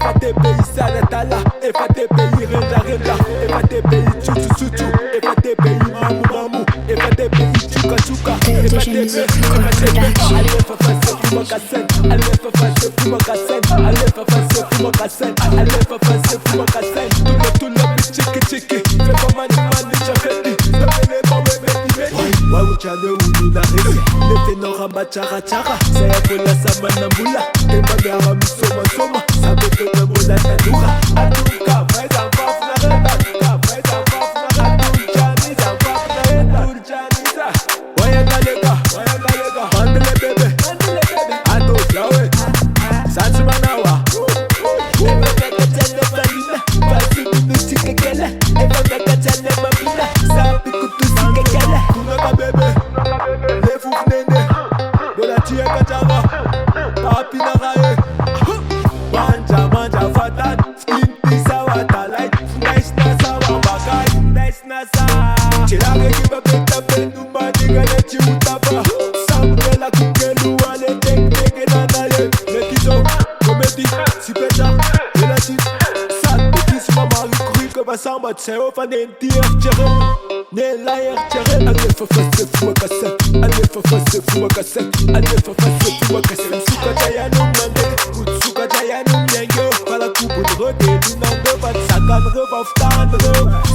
FATP Salatala, FATP Renda Renda, FATP Chuchu Chuchu, FATP Mamu Mamu, FATP Chuka Chuka, FATP Allez Fafase Fuma Kassen, Allez Fafase Fuma Kassen, Allez Fafase Fuma Kassen, Allez Fafase Fuma Kassen, tout le chiki chiki, fais pas mani mani chafeti, t'appelles pas meti. Waouh chane ulu na resi, le tenora bachara chara, saya pola sama nambula, temba gara misoma soma, sabe toda bola tadura, atuka faz a faf na renda, faz a faf na renda, turjaniza, waya galega, mandele bebe, ado yawe, satsumanawa, eba kakatene malina, basi binu chikekele, eba kakatene mamina, sabi kutu sikekele, kunaka bebe, lefu nene, bola tia kachava, papi na rae, manja fatan, skin pisa watalite, nice na sawa bagay, nice na sa, chilage kiba peta penuma diga le chiutapa, sambrela kukelu wale tek na naye, mekizo, komedi, sipecha, relatif, sat, betis mama rikuri kaba samba, tseo fanentir, tjere, ne layer tjere, allez fafase fuma kassen, allez fafase fuma kassen, allez fafase fuma kassen, suka jaya no mande, suka jaya no myengo, pala kubu droge, lunando bat sakan revaftan re,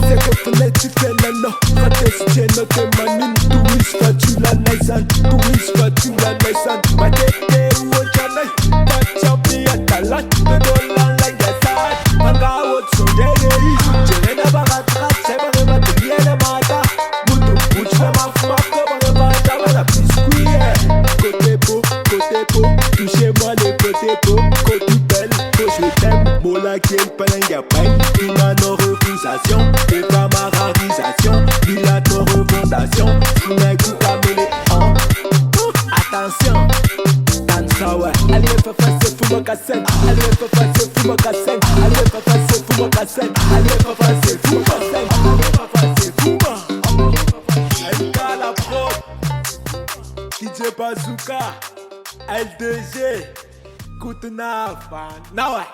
seke fele tu fele no, rate si cheno te manin, tu is fatula naisan, matete uo chanay, bat champi atalat, me dolan la yasat, manga wot so dere, jere na baratrat, sebare baterie na mata, mutu uchme mafma, kobare bata, bala biscuit, côté beau, touchez-moi le côté beau, côté belle, que je t'aime, mola kiel palenga pain, inano refusation, et pas ma rarisation, bilato refondation, funaku kamele, attention, dansawa, allez fafase fuma kassen, allez fafase fuma kassen, allez fafase fuma kassen, allez fafase fuma kassen, allez fafase fuma, LK la prod, DJ Bazooka, LDG, Kutna Fan, now